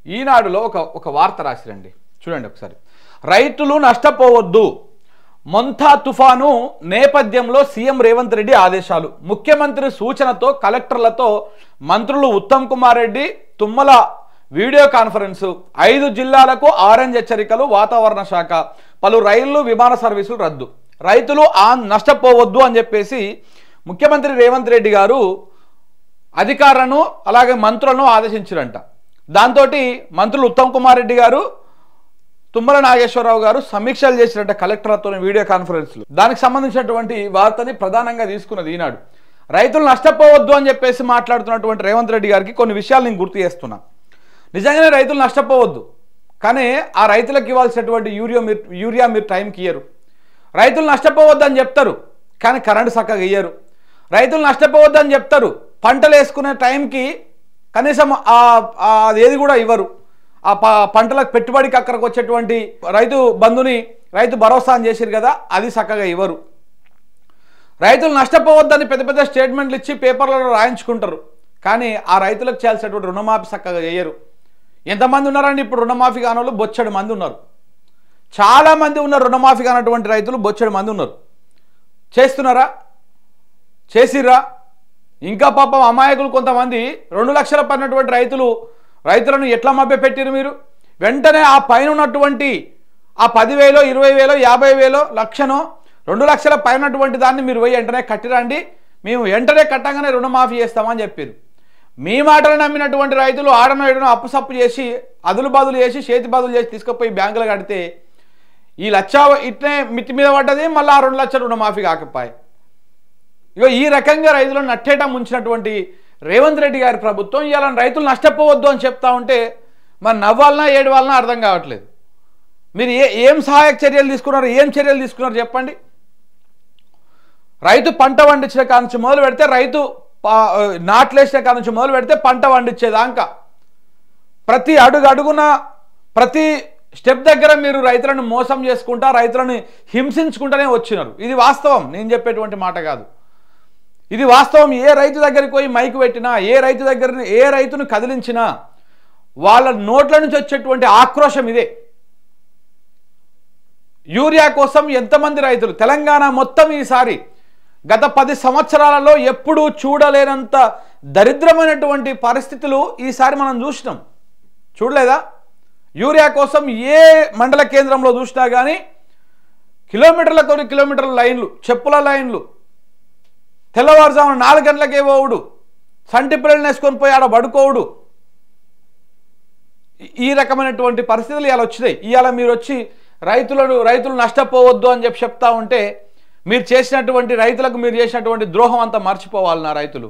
ఈనాడులో ఒక వార్త రాసిరండి, చూడండి ఒకసారి. రైతులు నష్టపోవద్దు, మొంతా తుఫాను నేపథ్యంలో సీఎం రేవంత్ రెడ్డి ఆదేశాలు. ముఖ్యమంత్రి సూచనతో కలెక్టర్లతో మంత్రులు ఉత్తమ్ కుమార్ రెడ్డి, తుమ్మల వీడియో కాన్ఫరెన్స్. 5 జిల్లాలకు ఆరెంజ్ హెచ్చరికలు, వాతావరణ శాఖ. పలు రైళ్లు విమాన సర్వీసులు రద్దు. రైతులు నష్టపోవద్దు అని చెప్పేసి ముఖ్యమంత్రి రేవంత్ రెడ్డి గారు అధికారులను అలాగే మంత్రులను ఆదేశించారంట. దాంతో మంత్రులు ఉత్తమ్ కుమార్ రెడ్డి గారు, తుమ్మల నాగేశ్వరరావు గారు సమీక్షలు చేసినట్ట కలెక్టర్లతో వీడియో కాన్ఫరెన్స్లో. దానికి సంబంధించినటువంటి వార్తని ప్రధానంగా తీసుకున్నది ఈనాడు. రైతులు నష్టపోవద్దు అని చెప్పేసి మాట్లాడుతున్నటువంటి రేవంత్ రెడ్డి గారికి కొన్ని విషయాలు నేను గుర్తు చేస్తున్నా. నిజంగానే రైతులు నష్టపోవద్దు, కానీ ఆ రైతులకు ఇవ్వాల్సినటువంటి యూరియా మీరు టైంకి ఇయ్యరు. రైతులు నష్టపోవద్దు అని చెప్తారు, కానీ కరెంటు చక్కగా ఇయ్యరు. రైతులు నష్టపోవద్దు అని చెప్తారు, పంటలు వేసుకునే టైంకి కనీసం ఏది కూడా ఇవ్వరు. ఆ పంటలకు పెట్టుబడికి అక్కడికి వచ్చేటువంటి రైతు బంధుని, రైతు భరోసా అని చేసిరు కదా, అది చక్కగా ఇవ్వరు. రైతులు నష్టపోవద్దని పెద్ద పెద్ద స్టేట్మెంట్లు ఇచ్చి పేపర్లలో రాయించుకుంటారు, కానీ ఆ రైతులకు చేయాల్సినటువంటి రుణమాఫీ చక్కగా చేయరు. ఎంతమంది ఉన్నారండి ఇప్పుడు రుణమాఫీ కాని వాళ్ళు? బొచ్చడు మంది ఉన్నారు. చాలామంది ఉన్నారు రుణమాఫీ కానటువంటి రైతులు, బొచ్చడు మంది ఉన్నారు. చేస్తున్నారా? చేసిర్రా? ఇంకా పాపం అమాయకులు కొంతమంది 2 లక్షల పడినటువంటి రైతులను ఎట్లా మభ్యపెట్టిరు మీరు? వెంటనే ఆ పైన ఉన్నటువంటి ఆ 10,000, 20,000, 50,000, లక్షనో 2 లక్షల పైనటువంటి దాన్ని మీరు పోయి వెంటనే కట్టిరండి, మేము వెంటనే కట్టంగానే రుణమాఫీ చేస్తామని చెప్పారు. మీ మాటలు నమ్మినటువంటి రైతులు ఆడనో ఏడనో అప్పు సప్పు చేసి, అదులు బదులు చేసి, చేతి బదులు చేసి తీసుకుపోయి బ్యాంకులు కడితే ఈ లక్ష ఇట్నే మిట్టి మీద పడ్డది, మళ్ళీ ఆ 2 లక్షలు రుణమాఫీ కాకపోయి. ఇగో ఈ రకంగా రైతులను నట్టేట ముంచినటువంటి రేవంత్ రెడ్డి గారి ప్రభుత్వం ఇవాళ రైతులు నష్టపోవద్దు అని చెప్తా ఉంటే మరి నవ్వాలన్నా ఏడవాలన్నా అర్థం కావట్లేదు. మీరు ఏం సహాయక చర్యలు తీసుకున్నారు, ఏం చర్యలు తీసుకున్నారు చెప్పండి. రైతు పంట పండించిన కాడ నుంచి మొదలు పెడితే, రైతు నాట్లేసిన కాడ నుంచి మొదలు పెడితే పంట పండించేదాకా ప్రతి అడుగున ప్రతి స్టెప్ దగ్గర మీరు రైతులను మోసం చేసుకుంటా, రైతులను హింసించుకుంటూనే వచ్చినారు. ఇది వాస్తవం, నేను చెప్పేటువంటి మాట కాదు, ఇది వాస్తవం. ఏ రైతు దగ్గరికి పోయి మైకు పెట్టినా, ఏ రైతును కదిలించినా వాళ్ళ నోట్ల నుంచి వచ్చేటువంటి ఆక్రోశం ఇదే. యూరియా కోసం ఎంతమంది రైతులు తెలంగాణ మొత్తం ఈసారి గత 10 సంవత్సరాలలో ఎప్పుడూ చూడలేనంత దరిద్రమైనటువంటి పరిస్థితులు ఈసారి మనం చూసినాం. చూడలేదా? యూరియా కోసం ఏ మండల కేంద్రంలో చూసినా కానీ కిలోమీటర్ల లైన్లు, చెప్పుల లైన్లు, తెల్లవారుజామున 4 గంటలకే పోవుడు, సంటి పిల్లల్ని వేసుకొని పోయి ఆడ పడుకోవుడు, ఈ రకమైనటువంటి పరిస్థితులు ఇవాళ వచ్చినాయి. ఇవాళ మీరు వచ్చి రైతులు నష్టపోవద్దు అని చెప్తా ఉంటే మీరు చేసినటువంటి రైతులకు మీరు చేసినటువంటి ద్రోహం అంతా మర్చిపోవాలి నా రైతులు.